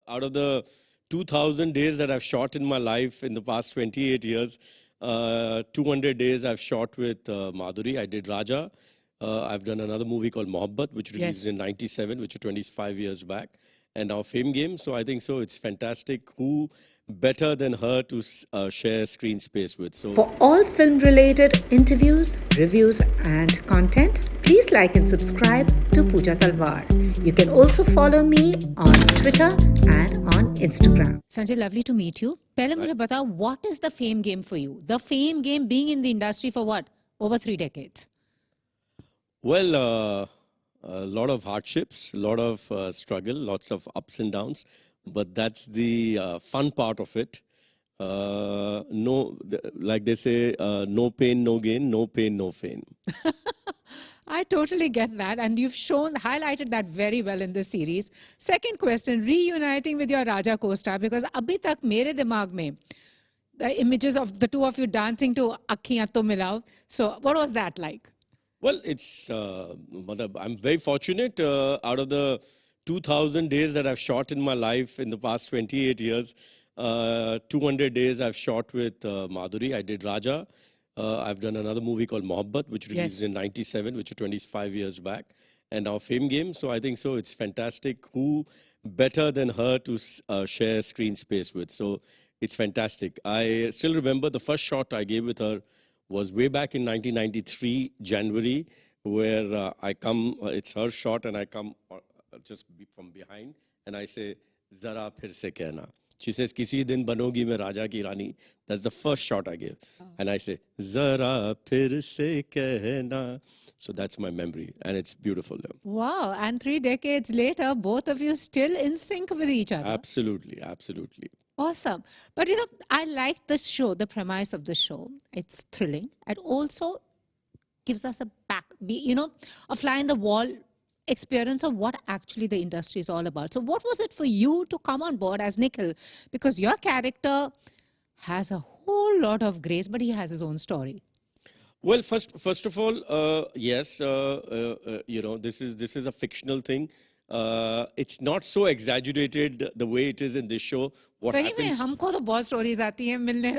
out of the 2,000 days that I've shot in my life in the past 28 years, 200 days I've shot with Madhuri. I did Raja. I've done another movie called Mohabbat, which released in 97, which was 25 years back. And now Fame Game. So I think so. It's fantastic. Who better than her to share screen space with? So for all film-related interviews, reviews, and content, please like and subscribe to Pooja Talwar. You can also follow me on Twitter and on Instagram. Sanjay, lovely to meet you. पहले मुझे बताओ, what is the Fame Game for you? The Fame Game being in the industry for what? Over 3 decades. Well, a lot of hardships, a lot of struggle, lots of ups and downs. But that's the fun part of it. Like they say, no pain, no gain, no pain, no fame. I totally get that. And you've highlighted that very well in this series. Second question, reuniting with your Raja co-star, because abhi tak mere dimag mein, the images of the two of you dancing to Akhiyan To Milao. So what was that like? Well, it's, I'm very fortunate out of the 2,000 days that I've shot in my life in the past 28 years, 200 days I've shot with Madhuri. I did Raja. I've done another movie called Mohabbat, which released in 97, which was 25 years back. And now Fame Game. So I think so. It's fantastic. Who better than her to share screen space with? So it's fantastic. I still remember the first shot I gave with her was way back in 1993, January, where I come, it's her shot, and I come just from behind, and I say, Zara phir se kehna. She says, Kisi din banogi mein Raja ki Rani. That's the first shot I gave. And I say, Zara phir se kehna. So that's my memory, and it's beautiful. Wow, and 3 decades later, both of you still in sync with each other. Absolutely, absolutely. Awesome. But, you know, I like the show, the premise of the show. It's thrilling. It also gives us a fly in the wall experience of what actually the industry is all about. So what was it for you to come on board as Nikhil? Because your character has a whole lot of grace, but he has his own story. Well, first of all, yes, this is a fictional thing. It's not so exaggerated the way it is in this show. What happens? हमको तो बहुत stories आती हैं मिलने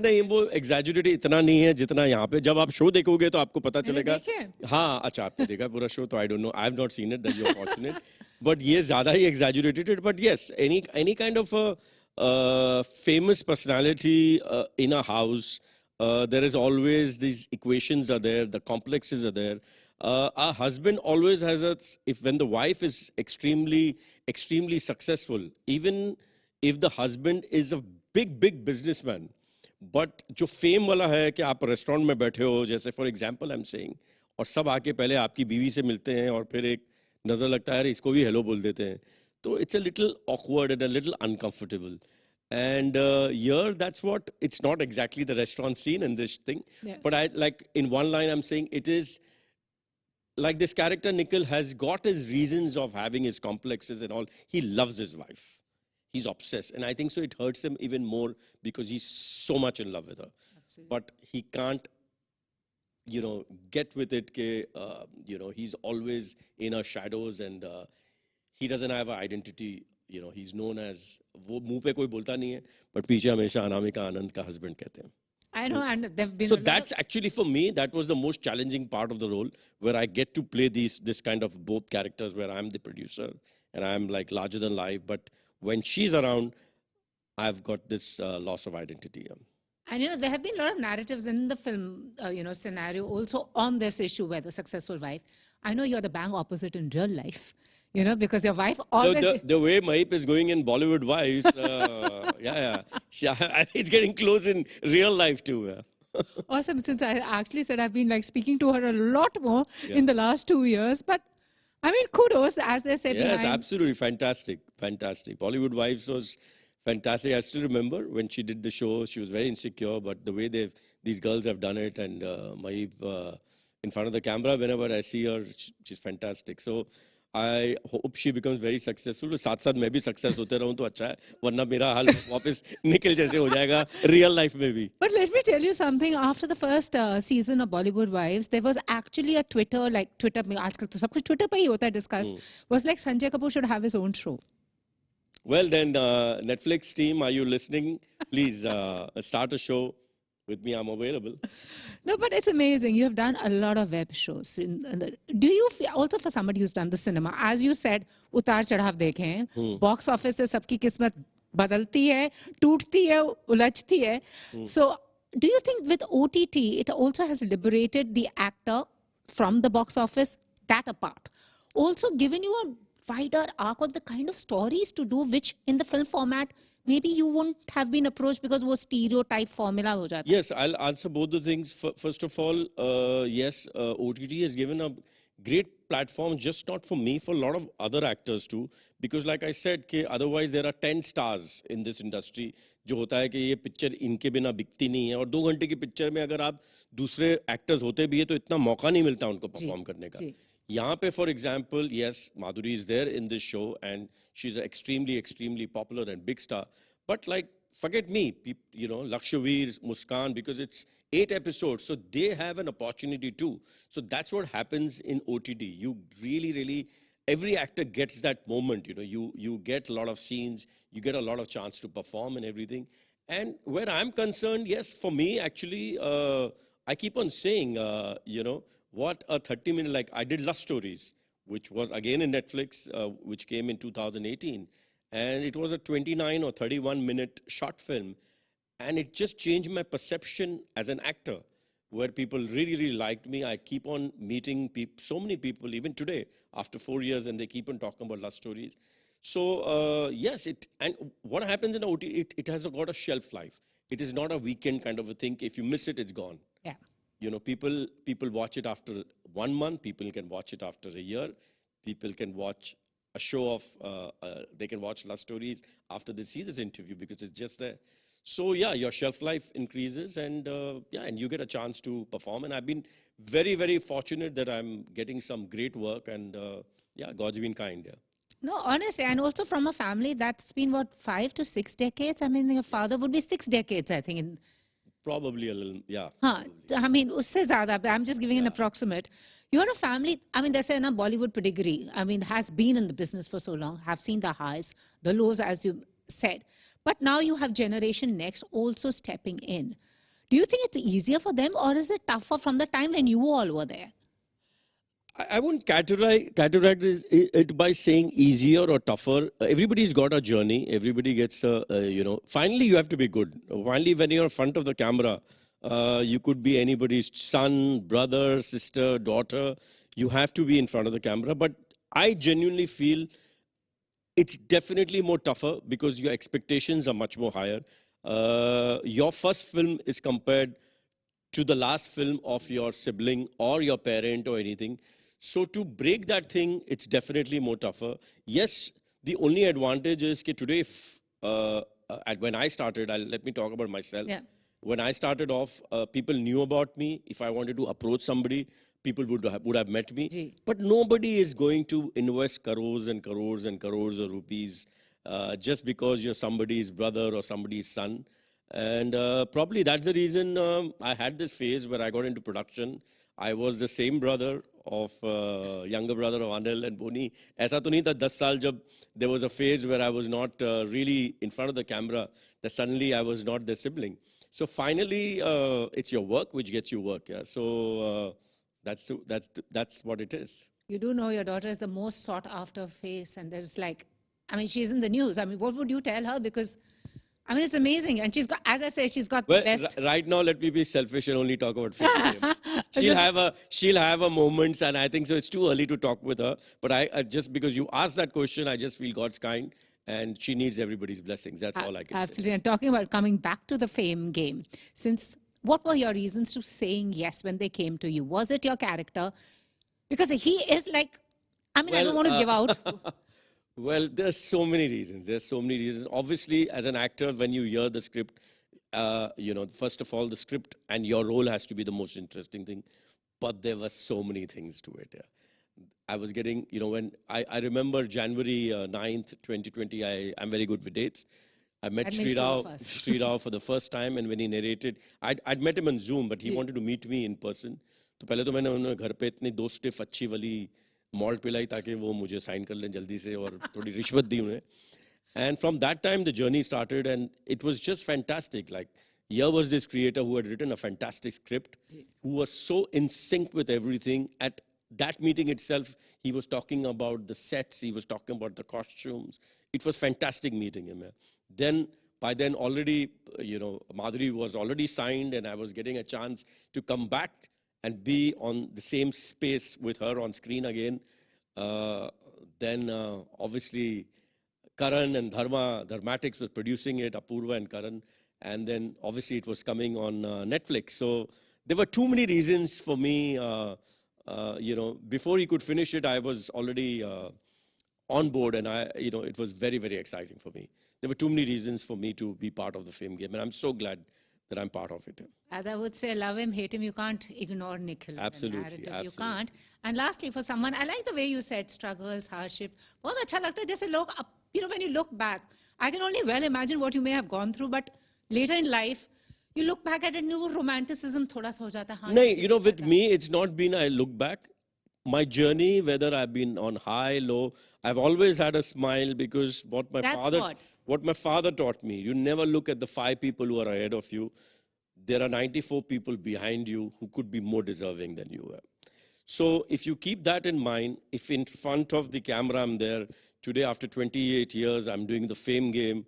नहीं, वो exaggerated इतना नहीं है जितना यहाँ पे. जब आप show देखोगे तो आपको पता चलेगा. हाँ, अच्छा आपने देखा पूरा show, तो I don't know. I have not seen it. That you're fortunate. But ये ज़्यादा ही exaggerated. But yes, any kind of a famous personality in a house, there is always these equations are there, the complexes are there. Our husband always has when the wife is extremely successful, even if the husband is a big businessman, but जो fame वाला है कि आप restaurant में बैठे हो, जैसे for example I'm saying, और सब आके पहले आपकी बीवी से मिलते हैं और फिर एक नजर लगता है इसको भी hello बोल देते हैं, तो it's a little awkward and a little uncomfortable. And here, that's what, it's not exactly the restaurant scene in this thing, but I like in one line I'm saying it is like this character Nikhil has got his reasons of having his complexes and all. He loves his wife. He's obsessed. And I think so it hurts him even more because he's so much in love with her. Absolutely. But he can't, get with it. He's always in her shadows and he doesn't have an identity. He's known as, वो मुंह पे कोई बोलता नहीं है, but पीछे हमेशा अनामिका आनंद का husband कहते हैं. I know, and they've been. So that's actually for me, that was the most challenging part of the role, where I get to play this kind of both characters, where I'm the producer and I'm like larger than life. But when she's around, I've got this loss of identity. And there have been a lot of narratives in the film, scenario also on this issue where the successful wife. I know you're the bang opposite in real life. Because your wife always... The way Mahip is going in Bollywood Wives, it's getting close in real life too. Awesome. Since I actually said I've been speaking to her a lot more in the last 2 years, but I mean, kudos, as they say. Yes, absolutely. Fantastic. Bollywood Wives was fantastic. I still remember when she did the show, she was very insecure, but the way these girls have done it, and Mahip in front of the camera, whenever I see her, she's fantastic. So I hope she becomes very successful. साथ साथ मैं भी success होते रहूं तो अच्छा है, वरना मेरा हाल वापस निकल जैसे हो जाएगा real life में भी. But let me tell you something. After the first season of Bollywood Wives, there was actually a Twitter में आजकल तो सब कुछ Twitter पे ही होता है discussed. Was like Sanjay Kapoor should have his own show. Well, then, Netflix team, are you listening? Please start a show with me. I'm available. No, but it's amazing. You have done a lot of web shows. Do you feel, also for somebody who's done the cinema, as you said, उतार चढ़ाव देखे हैं, box office से सबकी किस्मत बदलती है, टूटती है, उलझती है. So, do you think with OTT, it also has liberated the actor from the box office? That apart, also given you a wider arc on the kind of stories to do, which in the film format maybe you wouldn't have been approached because वो stereotype formula हो जाता. Yes, I'll answer both the things. First of all, yes, OTT has given a great platform, just not for me, for a lot of other actors too. Because like I said, कि otherwise there are 10 stars in this industry. जो होता है कि ये picture इनके बिना बिकती नहीं है, और 2 घंटे की पिक्चर में अगर आप दूसरे एक्टर्स होते भी है तो इतना मौका नहीं मिलता उनको परफॉर्म करने का. यहाँ पे for example, yes, Madhuri is there in this show and she's an extremely popular and big star. But like, forget me, you know, Lakshveer, Muskan, because it's 8 episodes, so they have an opportunity too. So that's what happens in OTT. You really, every actor gets that moment, you know, you get a lot of scenes, you get a lot of chance to perform and everything. And where I'm concerned, yes, for me, actually, I keep on saying, you know, what a 30-minute, like I did Lust Stories, which was again in Netflix, which came in 2018. And it was a 29 or 31-minute short film. And it just changed my perception as an actor, where people really liked me. I keep on meeting so many people, even today, after 4 years, and they keep on talking about Lust Stories. So, yes, and what happens in OTT, it has got a shelf life. It is not a weekend kind of a thing. If you miss it, it's gone. Yeah. You know, people watch it after 1 month. People can watch it after a year. People can watch a show of, they can watch Lust Stories after they see this interview because it's just there. So yeah, your shelf life increases, and yeah, and you get a chance to perform. And I've been very fortunate that I'm getting some great work, and yeah, God's been kind. Yeah. No, honestly, and also from a family that's been, what, 5 to 6 decades? I mean, your father would be 6 decades, I think. Probably a little, yeah. I mean, usse zyada, I'm just giving an approximate. You're a family, I mean, there's a Bollywood pedigree. I mean, has been in the business for so long, have seen the highs, the lows, as you said. But now you have Generation Next also stepping in. Do you think it's easier for them, or is it tougher from the time when you all were there? I wouldn't categorize it by saying easier or tougher. Everybody's got a journey. Everybody gets you know, finally you have to be good. Finally, when you're in front of the camera, you could be anybody's son, brother, sister, daughter. You have to be in front of the camera. But I genuinely feel it's definitely more tougher because your expectations are much more higher. Your first film is compared to the last film of your sibling or your parent or anything. So to break that thing, it's definitely more tougher. Yes, the only advantage is that today, when I started, let me talk about myself. Yeah. When I started off, people knew about me. If I wanted to approach somebody, people would have met me. Ji. But nobody is going to invest crores and crores and crores of rupees just because you're somebody's brother or somebody's son. And probably that's the reason I had this phase where I got into production. I was the same brother of younger brother of Anil and Boni. ऐसा तो नहीं था 10 साल जब there was a phase where I was not really in front of the camera, that suddenly I was not their sibling. So finally, it's your work which gets you work. Yeah. So that's what it is. You do know your daughter is the most sought after face, and there's like, I mean, she's in the news. I mean, what would you tell her? Because I mean, it's amazing. And she's got, as I say, she's got the best. Right now, let me be selfish and only talk about fame. She'll have a moments, and I think so. It's too early to talk with her. But I just because you asked that question, I just feel God's kind, and she needs everybody's blessings. That's all I can say. Absolutely. And talking about coming back to the fame game, what were your reasons to saying yes when they came to you? Was it your character? Because he is like, I mean, I don't want to give out. Well, there's so many reasons. Obviously, as an actor, when you hear the script, you know, first of all, the script and your role has to be the most interesting thing. But there were so many things to it. Yeah. I was getting, you know, when I remember January 9th, 2020, I'm very good with dates. I met Sri Rao for the first time, and when he narrated, I'd met him on Zoom, but he wanted to meet me in person. तो पहले तो मैंने उन्हें घर पे इतनी 2 stiff अच्छी वाली मॉल्ट पिलाई ताकि वो मुझे साइन कर लें जल्दी से और थोड़ी रिश्वत दी उन्हें And from that time, the journey started, and it was just fantastic. Like, here was this creator who had written a fantastic script, who was so in sync with everything. At that meeting itself, he was talking about the sets, he was talking about the costumes. It was fantastic meeting him. Then, by then already, Madhuri was already signed, and I was getting a chance to come back and be on the same space with her on screen again. Then, obviously, Karan and Dharmatics was producing it, Apurva and Karan. And then, obviously, it was coming on Netflix. So there were too many reasons for me. Before he could finish it, I was already on board, and it was very, very exciting for me. There were too many reasons for me to be part of the Fame Game, and I'm so glad that I'm part of it. As I would say, love him, hate him, you can't ignore Nikhil. Absolutely, absolutely. You can't. And lastly, for someone, I like the way you said struggles, hardship. बहुत अच्छा लगता है जैसे लोग, when you look back, I can only well imagine what you may have gone through, but later in life, you look back at it and your romanticism thoda sa ho jata hai. No, with me, it's not been I look back. My journey, whether I've been on high, low, I've always had a smile, because what my father taught me, you never look at the 5 people who are ahead of you. There are 94 people behind you who could be more deserving than you are. So if you keep that in mind, if in front of the camera I'm there, today after 28 years, I'm doing the Fame Game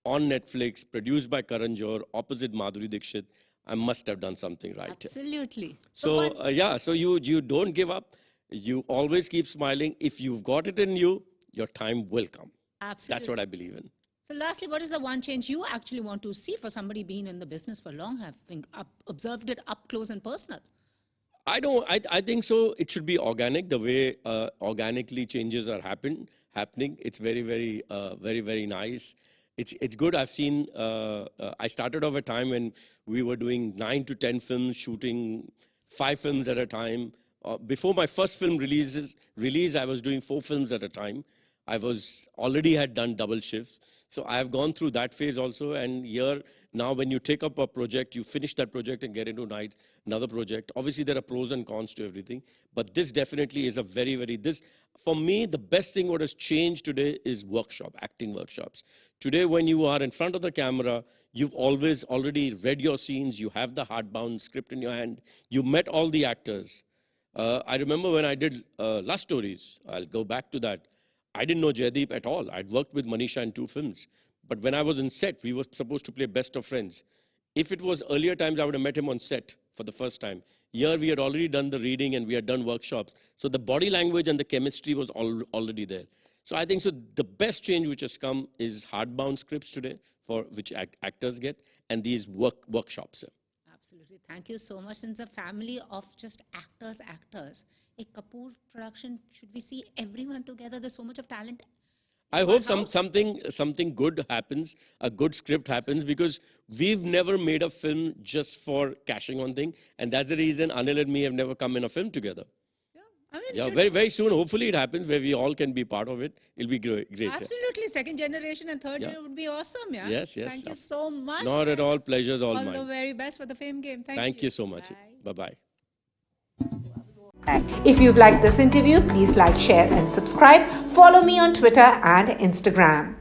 on Netflix, produced by Karan Johar, opposite Madhuri Dixit, I must have done something right. Absolutely. So, so you don't give up. You always keep smiling. If you've got it in you, your time will come. Absolutely. That's what I believe in. So lastly, what is the one change you actually want to see for somebody being in the business for long, having observed it up close and personal? I think so. It should be organic, the way organically changes are happening. It's very, very, very, very nice. It's good. I've seen, I started off a time when we were doing 9 to 10 films, shooting 5 films at a time. Before my first film release, I was doing 4 films at a time. I already had done double shifts. So I have gone through that phase also. And here, now when you take up a project, you finish that project and get into another project. Obviously, there are pros and cons to everything. But this definitely is a very, very, for me, the best thing what has changed today is acting workshops. Today, when you are in front of the camera, you've already read your scenes. You have the hardbound script in your hand. You met all the actors. I remember when I did Lust Stories. I'll go back to that. I didn't know Jaideep at all. I'd worked with Manisha in 2 films. But when I was on set, we were supposed to play best of friends. If it was earlier times, I would have met him on set for the first time. Here, we had already done the reading and we had done workshops. So the body language and the chemistry was already there. So I think the best change which has come is hardbound scripts today, for which actors get, and these workshops. Absolutely. Thank you so much. Since a family of just actors, a Kapoor production, should we see everyone together? There's so much of talent. I hope something good happens, a good script happens, because we've never made a film just for cashing on thing. And that's the reason Anil and me have never come in a film together. Yeah, very, very soon, hopefully it happens where we all can be part of it. It'll be great. Absolutely. Second generation and third year would be awesome. Yeah. Yes. Thank you so much. Not at all. Pleasure's all mine. All the very best for the Fame Game. Thank you so much. Bye-bye. If you've liked this interview, please like, share and subscribe. Follow me on Twitter and Instagram.